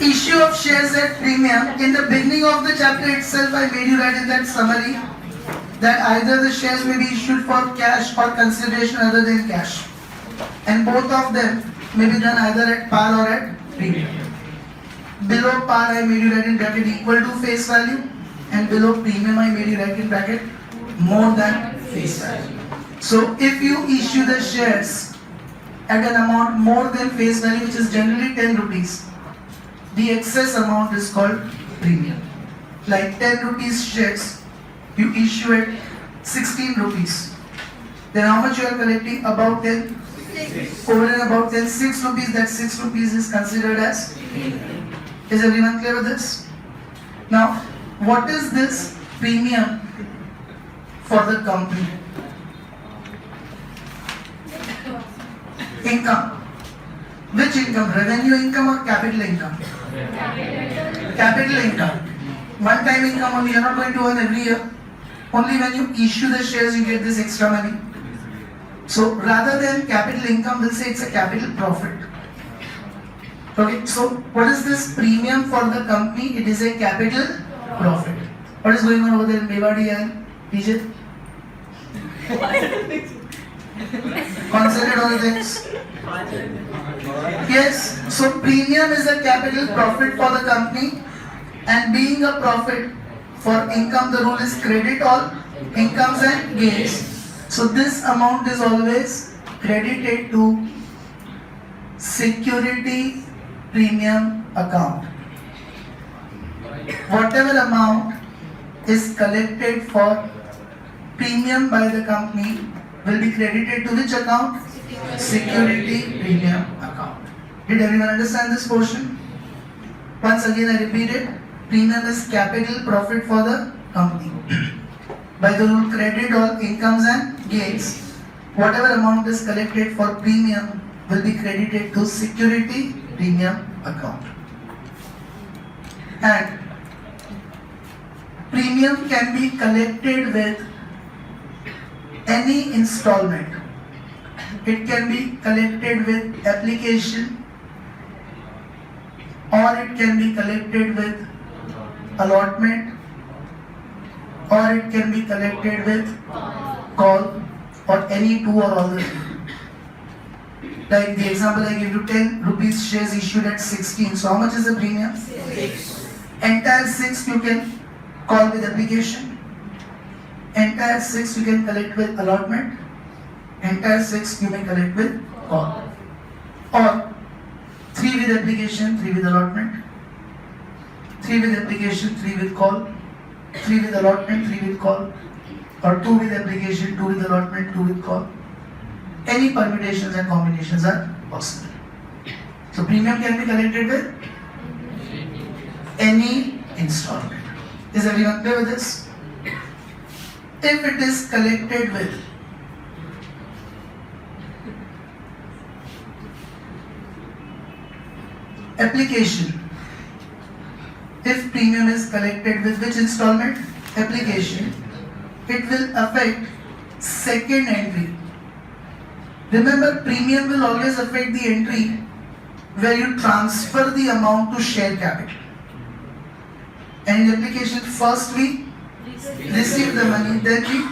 Issue of shares at premium. In the beginning of the chapter itself, I made you write in that summary that either the shares may be issued for cash or consideration other than cash, and both of them may be done either at par or at premium. Below par, I made you write in bracket equal to face value, and below premium, I made you write in bracket more than face value. So if you issue the shares at an amount more than face value, which is generally 10 rupees, the excess amount is called premium. Like 10 rupees shares, you issue at 16 rupees. Then how much you are collecting? About 10? 6. Over and about 10, 6 rupees. That 6 rupees is considered as premium. Is everyone clear with this? Now, what is this premium for the company? Income. Which income? Revenue income or capital income? Capital income. One time income only, you are not going to earn every year. Only when you issue the shares you get this extra money. So rather than capital income, we'll say it's a capital profit. Okay, so what is this premium for the company? It is a capital profit. What is going on over there in Mewadi and PJ? Concentrate on the things. Yes, so premium is a capital profit for the company, and being a profit for income, the rule is credit all incomes and gains. So this amount is always credited to security premium account. Whatever amount is collected for premium by the company will be credited to which account? Security premium account. Did everyone understand this portion? Once again I repeat it. Premium is capital profit for the company. By the rule credit all incomes and gains. Whatever amount is collected for premium will be credited to security premium account. And premium can be collected with any installment. It can be collected with application, or it can be collected with allotment, or it can be collected with call, or any two or all the three. Like the example I gave you, 10 rupees shares issued at 16. So how much is the premium? 6. Entire 6 you can call with application. Entire 6 you can collect with allotment. Entire 6 you may collect with call. Or 3 with application, 3 with allotment. 3 with application, 3 with call. 3 with allotment, 3 with call. Or 2 with application, 2 with allotment, 2 with call. Any permutations and combinations are possible. So premium can be collected with any installment. Is everyone clear with this? If it is collected with application, if premium is collected with which installment? Application, it will affect second entry. Remember, premium will always affect the entry where you transfer the amount to share capital. And in application, first we receive the money, then we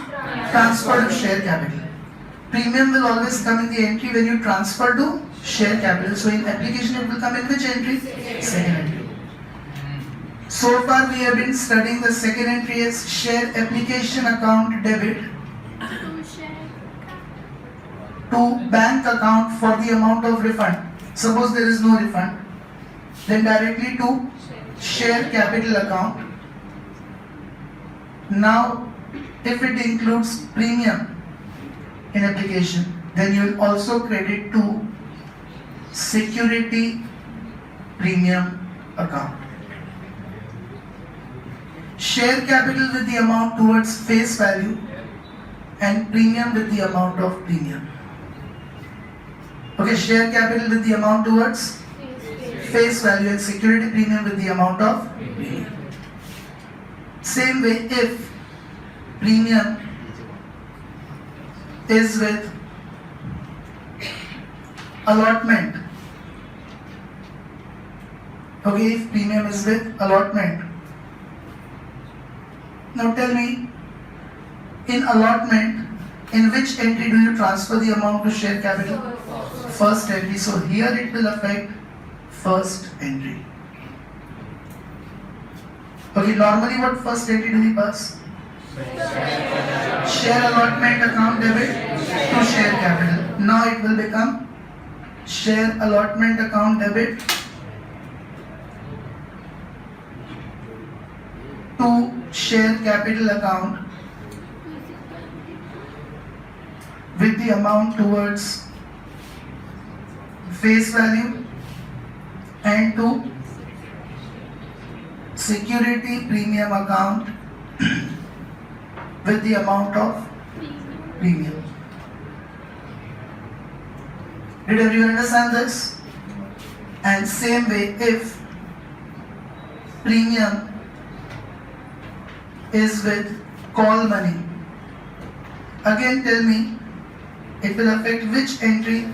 transfer to share capital. Premium will always come in the entry when you transfer to share capital. So in application, it will come in which entry? Second entry. So far we have been studying the second entry as share application account debit to bank account for the amount of refund. Suppose there is no refund, then directly to share capital account. Now, if it includes premium in application, then you will also credit to security premium account. Share capital with the amount towards face value and premium with the amount of premium. Okay, share capital with the amount towards face value and security premium with the amount of premium. Same way, if premium is with allotment, Okay, if premium is with allotment. Now tell me, in allotment, in which entry do you transfer the amount to share capital? First entry. So here it will affect first entry. Okay, normally what first entry do we pass? Share allotment account debit to share capital. Now it will become share allotment account debit to share capital account with the amount towards face value and to security premium account with the amount of premium. Did everyone understand this? And same way, if premium is with call money, again tell me, it will affect which entry?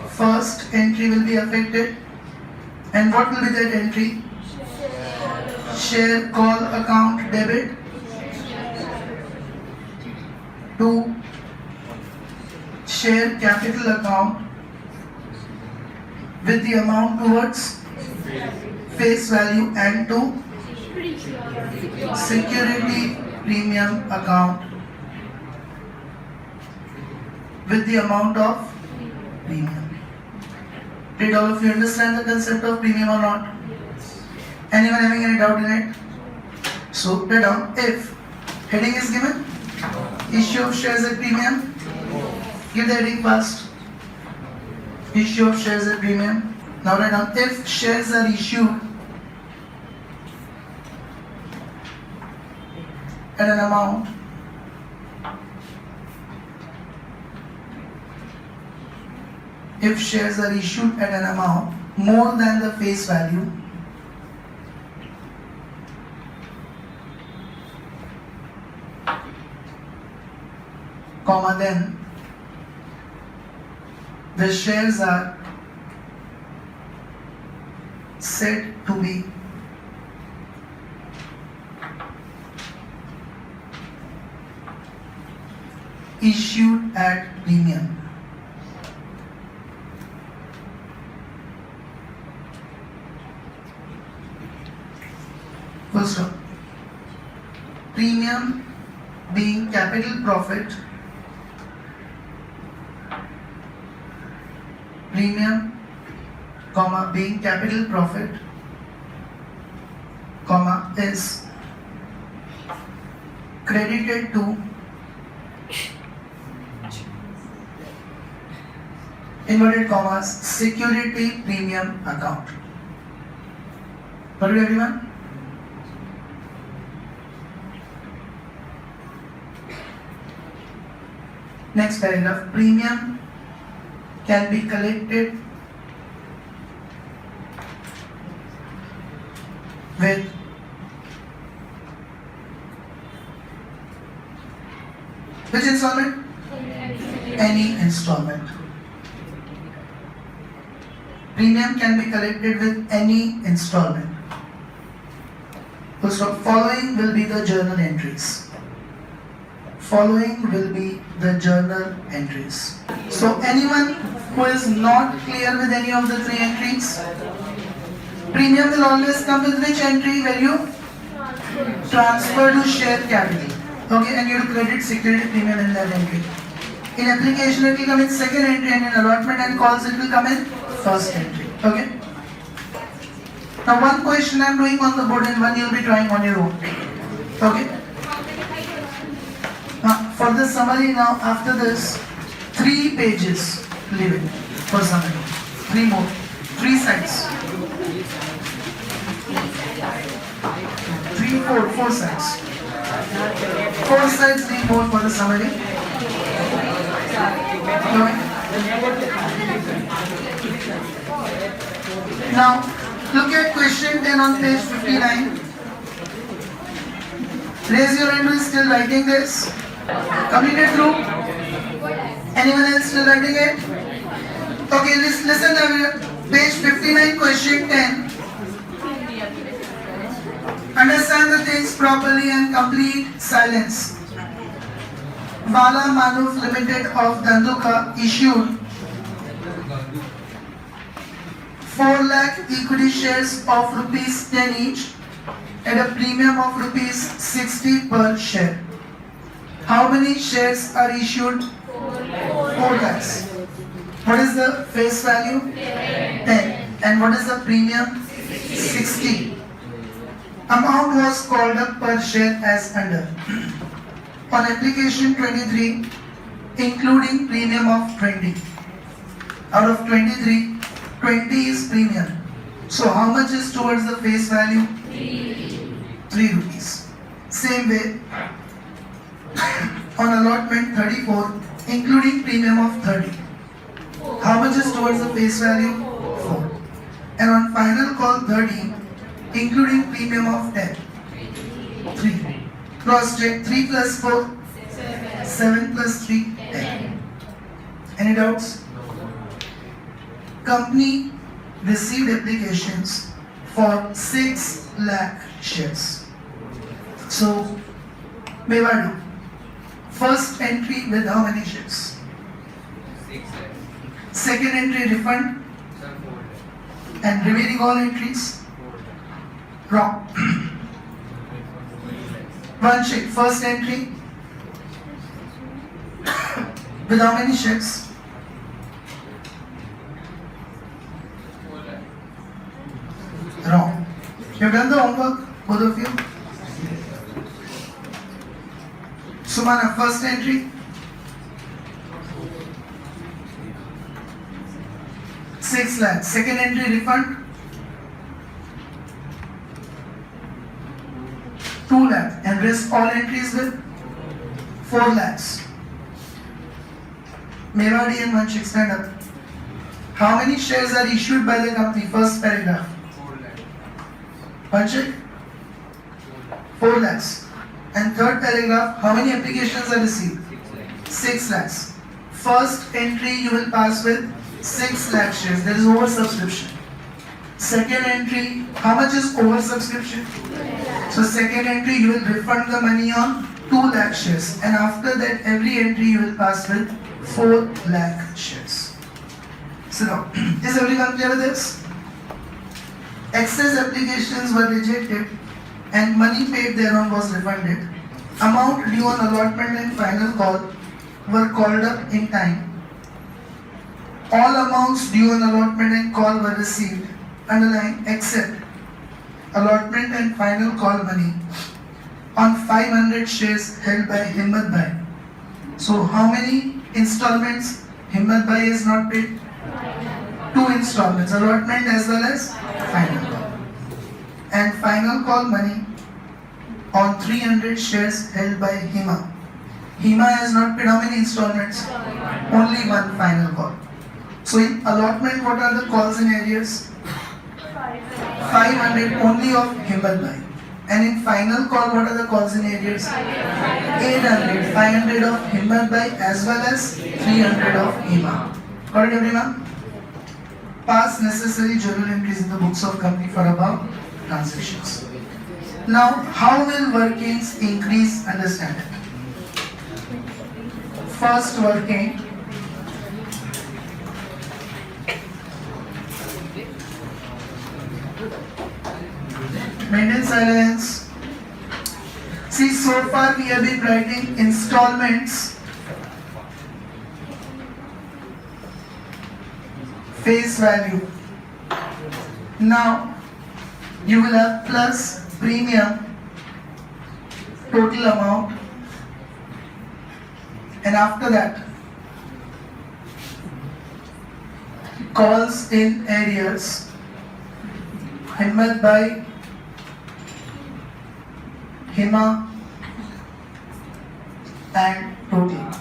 First entry will be affected. And what will be that entry? Share call account debit to share capital account with the amount towards face value and to security premium account with the amount of premium. Did all of you understand the concept of premium or not? Anyone having any doubt in it? So write down, if heading is given, issue of shares at premium, give the heading first. Issue of shares at premium. Now write down, if shares are issued at an amount more than the face value, comma, then the shares are said to be issued at premium. Full stop. Premium being capital profit, premium, comma, being capital profit, comma, is credited to inverted commas security premium account. Got it, everyone? Next paragraph, premium can be collected with which installment? Any installment. Premium can be collected with any installment. So following will be the journal entries. Following will be the journal entries. So anyone who is not clear with any of the three entries, premium will always come with which entry? Where you transfer to share capital. Okay, and you will credit security premium in that entry. In application it will come in second entry, and in allotment and calls it will come in first entry. Okay. Now one question I am doing on the board and one you will be trying on your own. Okay. For the summary now, after this, 3 pages leave it for summary. 3 more. 3 sides. 3, 4 sides. 4 sides leave more for the summary. Okay. Now, look at question 10 on page 59. Raise your hand who is still writing this. Completed through? Anyone else still writing it? Okay, listen everyone. Page 59, question 10. properly and complete silence. Vala Manuf Limited of Dhanduka issued 4 lakh equity shares of rupees 10 each at a premium of rupees 60 per share. How many shares are issued? 4 lakhs. What is the face value? 10. And what is the premium? 60. Amount was called up per share as under. On application 23, including premium of 20. Out of 23, 20 is premium. So how much is towards the face value? 3 rupees. Same way, on allotment 34, including premium of 30. How much is towards the face value? 4. And on final call 30, including premium of 10. 3. Cross check 3 plus 4, 7 plus 3, 10. Any doubts? Company received applications for 6 lakh shares. So, Mevadu, first entry with how many shares? 6 lakhs. Second entry refund Sir, 4 lakhs. and remaining all entries 4 lakhs. wrong. 1 check. First entry with how many shares? 4 lakhs. Wrong. You've done the homework, both of you? Sumana, first entry 6 lakhs. Second entry refund 2 lakhs. And rest all entries with 4 lakhs. Mewadi and Vanshik, stand up. How many shares are issued by the company? First paragraph. 4 lakhs. Vanshik? 4 lakhs. And third paragraph, how many applications are received? 6 lakhs. 6 lakhs. First entry you will pass with 6 lakh shares. There is oversubscription. Second entry, how much is oversubscription? So second entry you will refund the money on 2 lakh shares. And after that every entry you will pass with 4 lakh shares. So now, is everyone clear with this? Excess applications were rejected and money paid thereon was refunded. Amount due on allotment and final call were called up in time. All amounts due on allotment and call were received, underline, except allotment and final call money on 500 shares held by Himmat Bhai. So how many installments Himmat Bhai has not paid? 2 installments, allotment as well as final call. And final call money on 300 shares held by Hima. Hima has not paid how many installments? Only 1 final call. So in allotment, what are the calls in arrears? 500 only of Himmat Bhai. And in final call, what are the calls in arrears? 800, 500 of Himmat Bhai as well as 300 of Hima. Got it, everyone? Pass necessary journal entries in the books of company for above transactions. Now, how will workings increase understanding? First working, maintain silence. See, so far we have been writing installments, face value. Now, you will have plus premium, total amount, and after that, calls in arrears, Himmat Bhai, Hima, and total.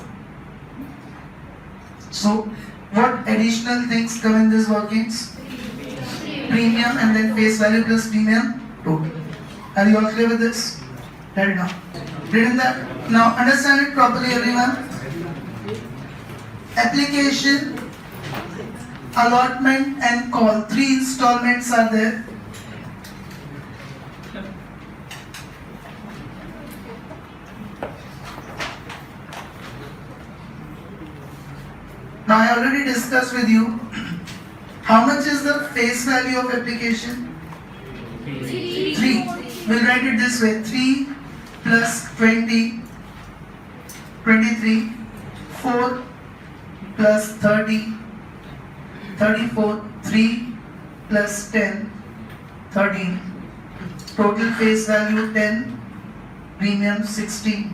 So, what additional things come in these workings? Premium and then face value plus premium, total. Are you all clear with this? Ready now? Written that? Now understand it properly, everyone. Application, allotment and call. 3 installments are there. Now I already discussed with you how much is the face value of application? 3. We'll write it this way: 3 plus 20, 23, 4 plus 30, 34, 3 plus 10, 13. Total face value 10, premium 60,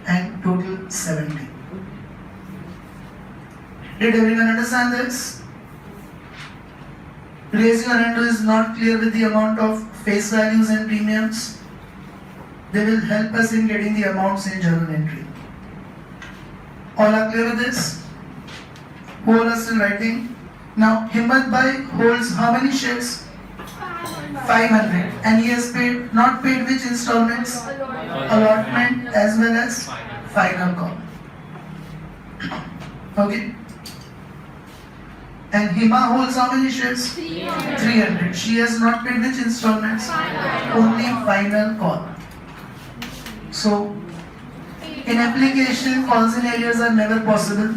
and total 70. Did everyone understand this? Raise your hand who is not clear with the amount of face values and premiums. They will help us in getting the amounts in journal entry. All are clear with this? Who all are still writing? Now, Himmat Bhai holds how many shares? 500. And he has paid, not paid which installments? Allotment as well as final call. Okay. And Hima holds how many shares? 300. She has not paid which installments? Only final call. So, in application, calls in areas are never possible.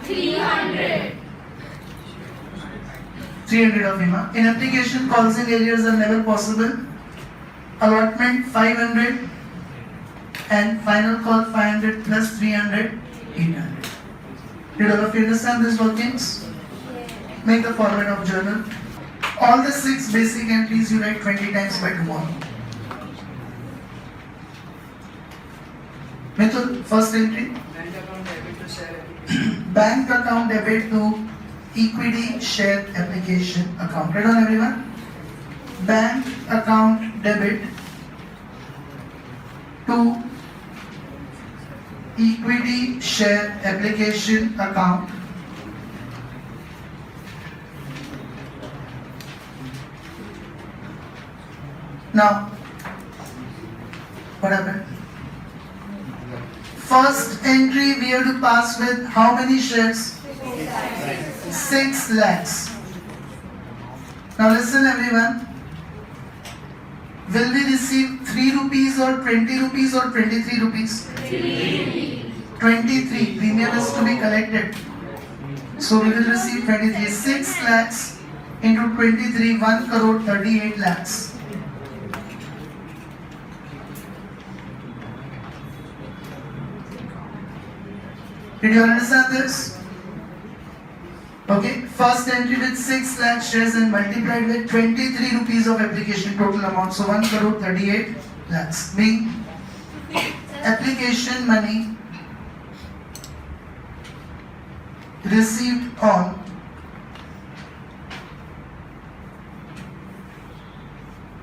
300 of Hima. In application, calls in areas are never possible. Allotment 500 and final call 500 plus 300, 800. Did all of you understand these workings? Make the format of journal. All the 6 basic entries you write 20 times by tomorrow. Mithul, first entry. Bank account Bank account debit debit to share application. to equity share application account. Read on everyone. Bank account debit to equity share application account. Now, what happened? First entry we have to pass with how many shares? 6 lakhs. Now listen everyone. Will we receive 3 rupees or 20 rupees or 23 rupees? 23. Premium is to be collected. So we will receive 23. 6 lakhs into 23, 1 crore 38 lakhs. Did you understand this? Okay, first entry with 6 lakh shares and multiplied with 23 rupees of application total amount. So 1 crore 38 lakhs. Being application money received on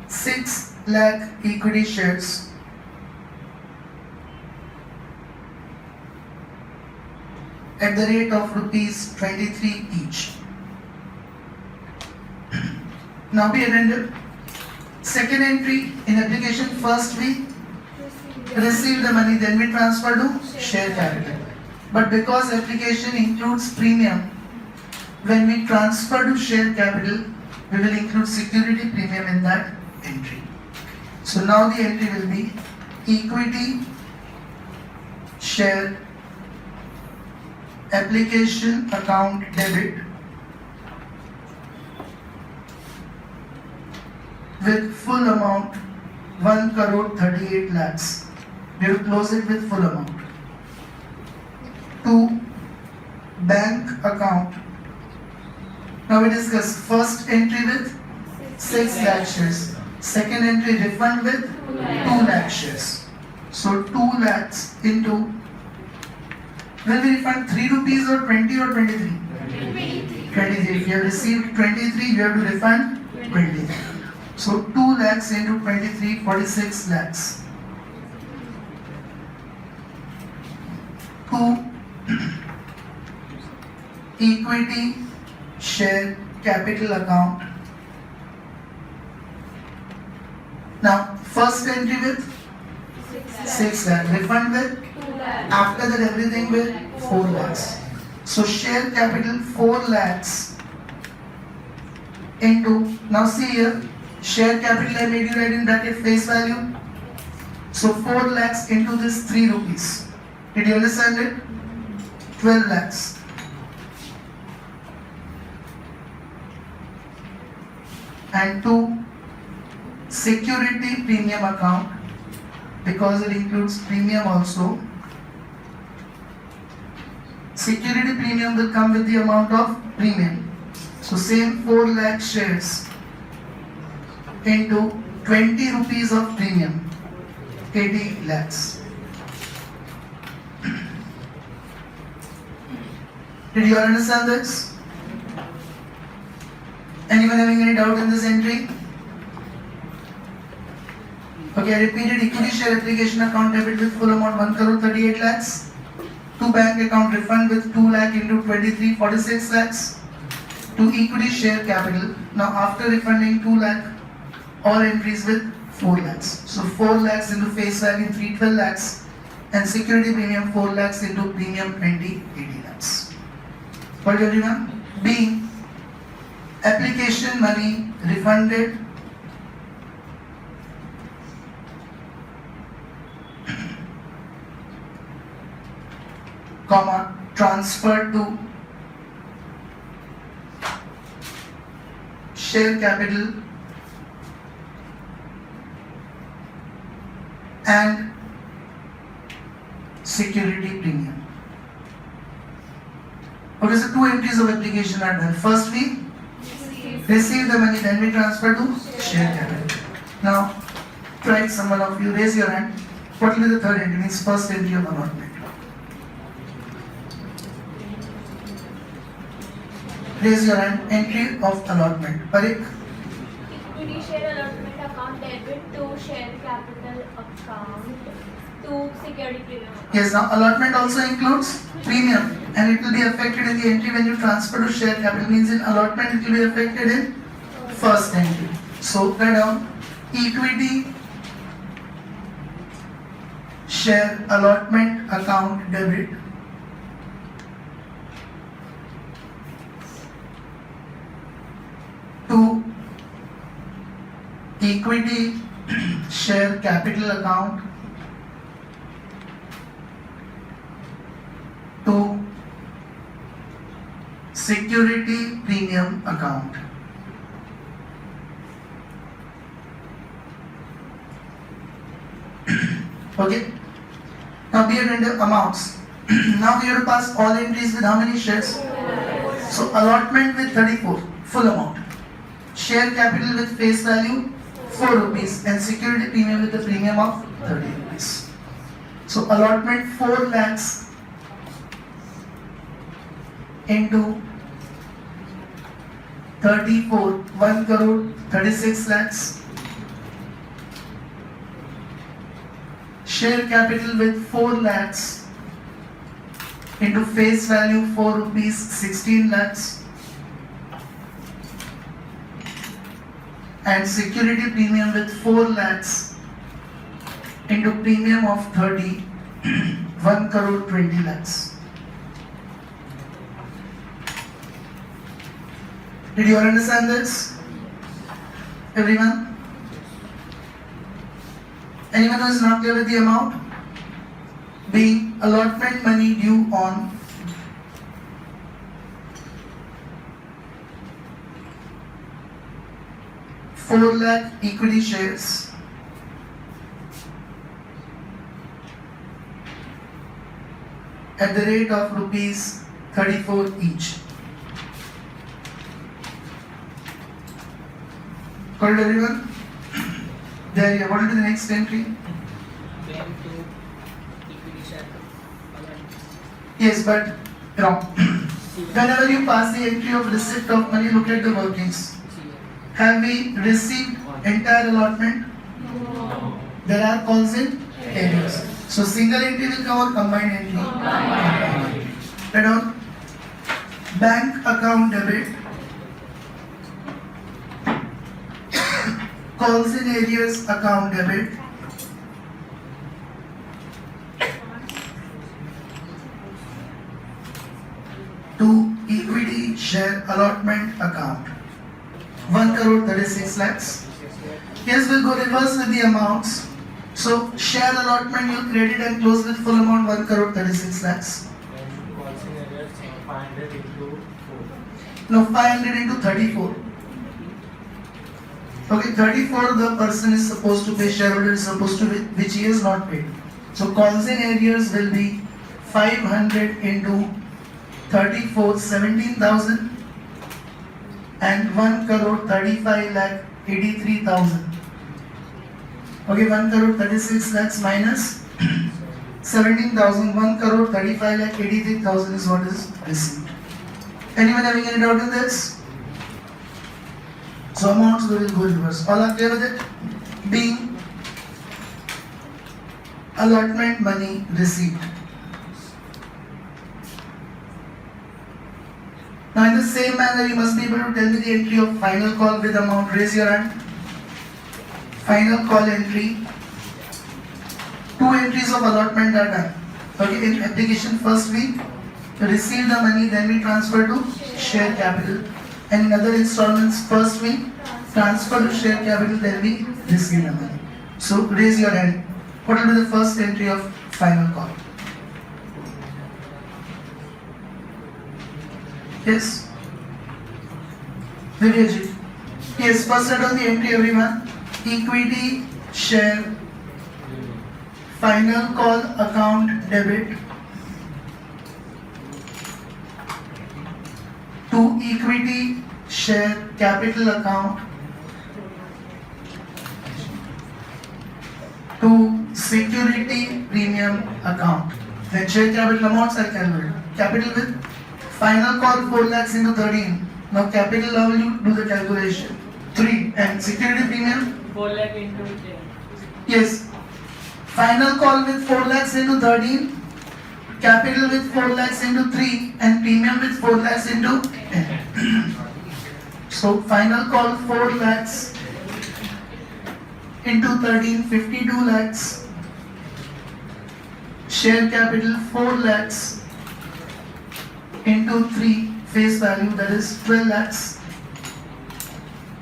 six lakh equity shares at the rate of rupees 23 each. Now be attended. Second entry in application, first we receive the money, then we transfer to share capital. But because application includes premium, when we transfer to share capital, we will include security premium in that entry. So now the entry will be equity share application account debit with full amount 1 crore 38 lakhs. We will close it with full amount. To bank account. Now we discuss first entry with 6 lakh shares. Second entry refund with 2 lakh shares. So 2 lakhs into, will we refund 3 rupees or 20 or 23? 23. If you have received 23, you have to refund 23. So 2 lakhs into 23, 46 lakhs. To equity share capital account. Now first entry with 6 lakhs, refund with, after that everything with 4 lakhs. So share capital 4 lakhs into, now see here, share capital I made you write in bracket face value. So 4 lakhs into this 3 rupees. Did you understand it? 12 lakhs. and 2 security premium account, because it includes premium also. Security premium will come with the amount of premium. So same 4 lakh shares into 20 rupees of premium, 80 lakhs. Did you understand this? Anyone having any doubt in this entry? Okay, I repeated: equity share application account debit with full amount 1 crore 38 lakhs. 2 bank account refund with 2 lakh into 23 46 lakhs. 2 equity share capital. Now after refunding 2 lakh, all entries with 4 lakhs. So 4 lakhs into face value 312 lakhs, and security premium 4 lakhs into premium 20 80 lakhs. Got it, everyone? B. Application money refunded comma transferred to share capital and security premium. Okay, so 2 entries of application are done. First we receive the money, then we transfer to share capital. Now, try someone of you, raise your hand. What will be the third entry? Means first entry of allotment. Raise your hand. Entry of allotment. Parik? Equity share allotment account debit to share capital account to security premium account. Yes, now allotment also includes premium, and it will be affected in the entry when you transfer to share capital. Means in allotment it will be affected in first entry. So write down equity share allotment account debit to equity share capital account to security premium account. Okay. Now we are into amounts. Now we have to pass all entries with how many shares? So allotment with 34, full amount. Share capital with face value 4 rupees, and security premium with the premium of 30 rupees. So allotment 4 lakhs into 34, 1 crore 36 lakhs. Share capital with 4 lakhs into face value 4 rupees 16 lakhs, and security premium with 4 lakhs into premium of 30, 1 crore 20 lakhs. Did you all understand this? Everyone? Anyone who is not clear with the amount? B. Allotment money due on $4 lakh equity shares at the rate of rupees 34 each. Got it, everyone? There you are. What will be the next entry? Then to equity share allotment. Yes, but wrong. Whenever you pass the entry of receipt of money, look at the workings. Have we received entire allotment? No. There are calls in areas. So single entry will come or combined entry? Combined. Write down bank account debit, calls in areas account debit, to equity share allotment account 1 crore 36 lakhs. Yes, we'll go reverse with the amounts. So share allotment you credit and close with full amount 1 crore 36 lakhs. Then calls in areas 500 into 4. No, 500 into 34. Okay, 34 the person is supposed to pay, shareholder is supposed to pay, which he has not paid. So calls in arrears will be 500 into 34, 17,000 and 1 crore 35 lakh 83,000. Okay, 1 crore 36 lakhs minus 17,000, 1 crore 35 lakh 83,000 is what is received. Anyone having any doubt in this? So amounts we will go reverse. All are clear with it? Being allotment money received. Now in the same manner you must be able to tell me the entry of final call with amount. Raise your hand. Final call entry. 2 entries of allotment are done. Okay, in application first we receive the money, then we transfer to share capital. And in other installments, first we transfer to share capital, then we receive the money. So raise your hand. What will be the first entry of final call? Yes? Vidyajit. Yes, first set on the entry everyone. Equity share final call account debit to equity share capital account to security premium account. Then share capital amounts are calculated. Capital with final call 4 lakhs into 13. Now capital level you do the calculation. 3 and security premium. 4 lakh into 10. Yes. Final call with 4 lakhs into 13. Capital with 4 lakhs into 3 and premium with 4 lakhs into 10. So final call 4 lakhs into 13, 52 lakhs. Share capital 4 lakhs into 3 face value, that is 12 lakhs.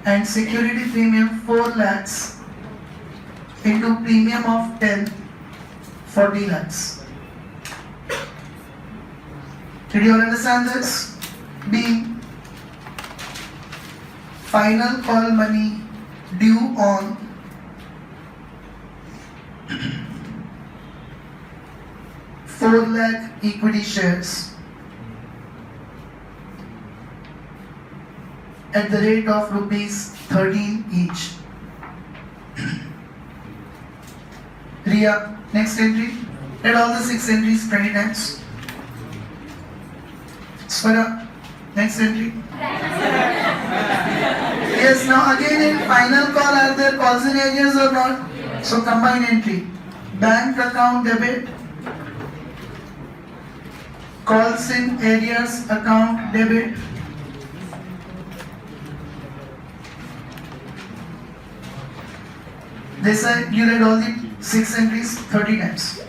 And security premium 4 lakhs into premium of 10, 40 lakhs. Did you all understand this? B. Final call money due on $4 lakh equity shares at the rate of rupees 13 each. Ria, next entry. Read all the 6 entries 20 times. Swara, next entry. Yes, now again in final call are there calls in arrears or not? So combine entry. Bank account debit, calls in arrears account debit, this side you read all the 6 entries 30 times.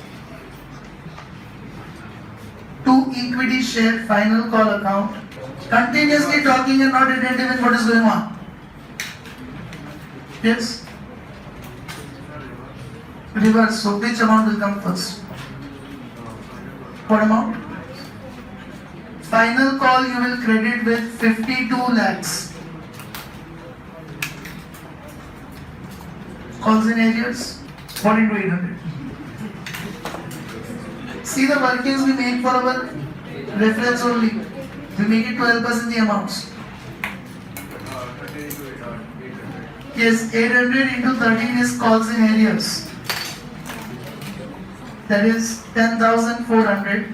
To equity share final call account, continuously talking and not attentive in what is going on. Yes? Reverse, so which amount will come first? What amount? Final call you will credit with 52 lakhs. Calls in arrears, 1 into 800. See the workings we make for our reference only. We make it to help us in the amounts. Yes, 800 into 13 is calls in arrears. That is 10,400.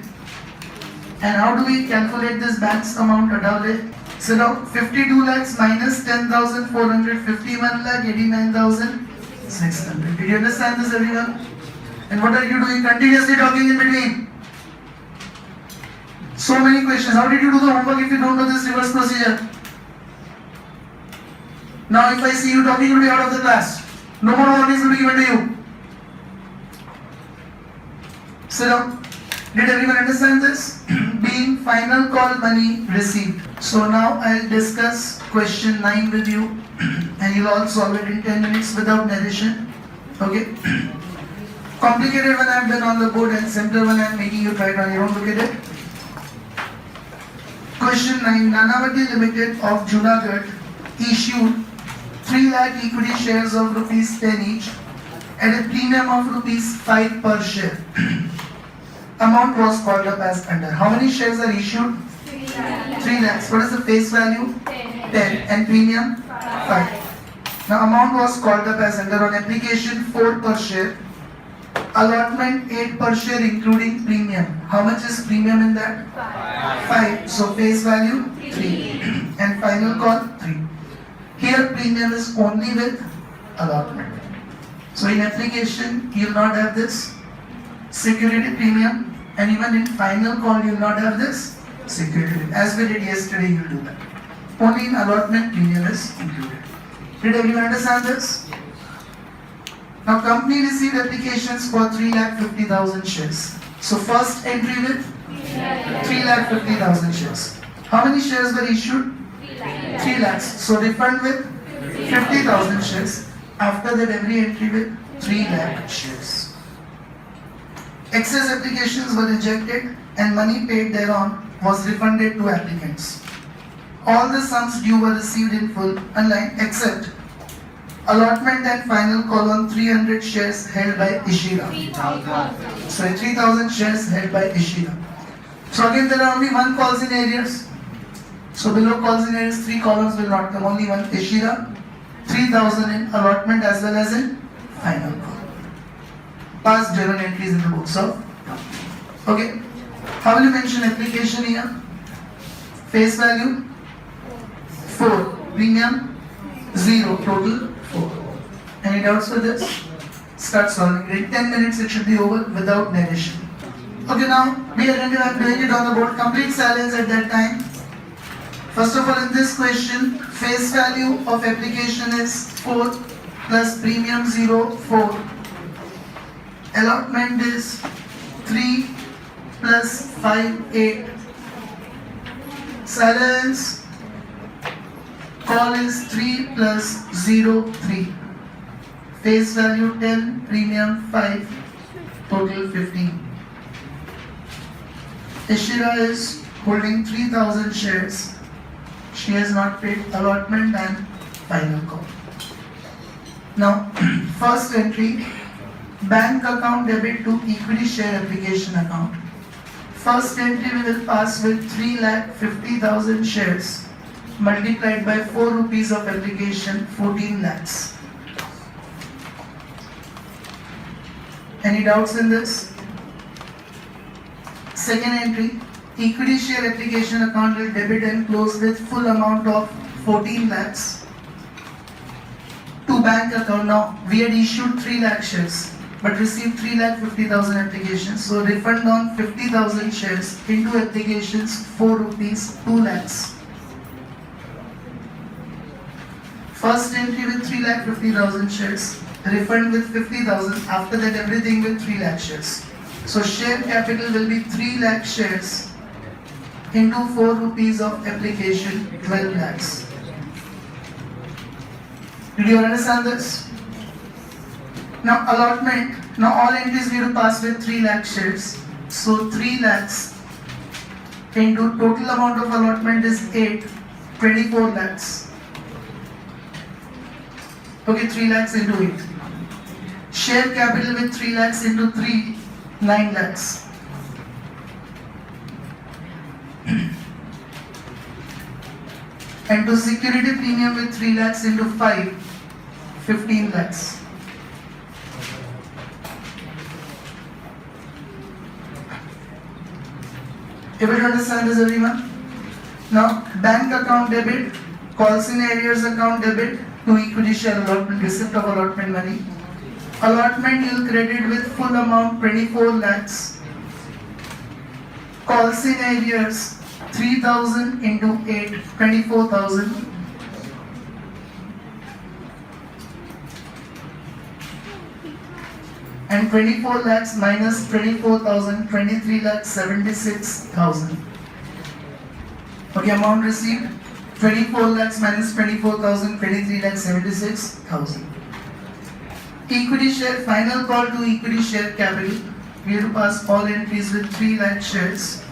And how do we calculate this bank's amount? So now 52 lakhs minus 10,400, 51 lakh 89,600. Did you understand this, everyone? And what are you doing? Continuously talking in between. So many questions. How did you do the homework if you don't know this reverse procedure? Now if I see you talking, you will be out of the class. No more warnings will be given to you. Sit down. Did everyone understand this? Being final call money received. So now I'll discuss question 9 with you and you'll all solve it in 10 minutes without narration. Okay? Complicated one I've done on the board and simpler one I'm making you try it on your own. Look at it. Question 9. Nanavati Limited of Junagadh issued 3 lakh equity shares of rupees 10 each at a premium of rupees 5 per share. Amount was called up as under. How many shares are issued? 3 lakhs. What is the face value? 10 and premium 5. Now amount was called up as under on application 4 per share. Allotment 8 per share including premium. How much is premium in that? 5. So face value 3 and final call 3. Here premium is only with allotment. So in application you will not have this security premium, and even in final call you will not have this security premium. As we did yesterday, you will do that. Only in allotment premium is included. Did everyone understand this? Now company received applications for 3,50,000 shares. So first entry with 3,50,000 shares. How many shares were issued? 3 lakhs. So refund with 50,000 shares. After that every entry with 3 lakh shares. Excess applications were rejected and money paid thereon was refunded to applicants. All the sums due were received in full, unlike except allotment and final call on 300 shares held by Ishida. Sorry, 3,000 shares held by Ishida. So again there are only one calls in areas. So below calls in areas, 3 columns will not come, only one Ishida, 3,000 in allotment as well as in final call. Past journal entries in the books of. Okay. How will you mention application here? Face value 4, premium 0, total 4. Any doubts with this? Start solving it. In 10 minutes it should be over without narration. Okay, now we are going to doing it on the board. Complete silence at that time. First of all, in this question, face value of application is 4 plus premium 0, 4. Allotment is 3 plus 5, 8. Silence. Call is 3 plus 0, 3. Face value 10, premium 5, total 15. Ishira is holding 3,000 shares. She has not paid allotment and final call. Now, first entry, bank account debit to equity share application account. First entry we will pass with 3,50,000 shares multiplied by 4 rupees of application, 14 lakhs. Any doubts in this? Second entry, equity share application account will debit and close with full amount of 14 lakhs to bank account. Now we had issued 3 lakh shares but received 3,50,000 applications. So refund on 50,000 shares into applications 4 rupees, 2 lakhs. First entry with 3,50,000 shares, refund with 50,000. After that everything with 3 lakh shares. So share capital will be 3 lakh shares into 4 rupees of application, 12 lakhs. Did you understand this? Now allotment, now all entries we will pass with 3 lakh shares. So 3 lakhs into total amount of allotment is 8, 24 lakhs. Okay, 3 lakhs into 8. Share capital with 3 lakhs into 3, 9 lakhs. And to security premium with 3 lakhs into 5, 15 lakhs. Able to understand this, everyone? Now, bank account debit, calls in arrears account debit to equity share allotment, receipt of allotment money. Allotment you will credit with full amount 24 lakhs. Calls in arrears 3,000 into 8, 24,000. And 24 lakhs minus 24,000, 23 lakhs 76,000. Okay, amount received 24 lakhs minus 24,000, 23 lakhs 76,000. Equity share, final call to equity share capital. We will pass all entries with 3 lakh shares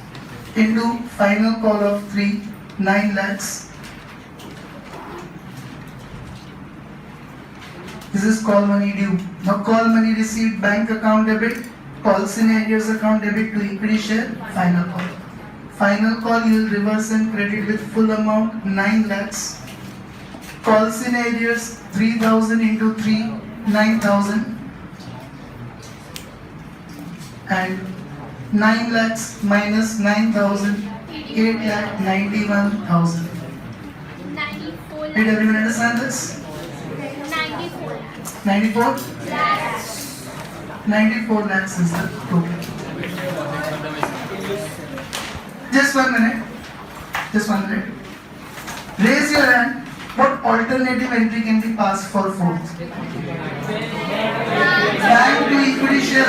into final call of 3, 9 lakhs. This is call money due. Now call money received, bank account debit, call scenarios account debit to equity share, final call. Final call you will reverse and credit with full amount 9 lakhs. Call scenarios 3000 into 3, 9000. And 9 lakhs minus 9,000, 8 lakh 91,000. 94 Did lakhs. everyone understand this? 94 lakhs. 94? Lakhs. 94 lakhs is the total. Just 1 minute. Just 1 minute. Raise your hand. What alternative entry can be passed for fourth? Bank to equity share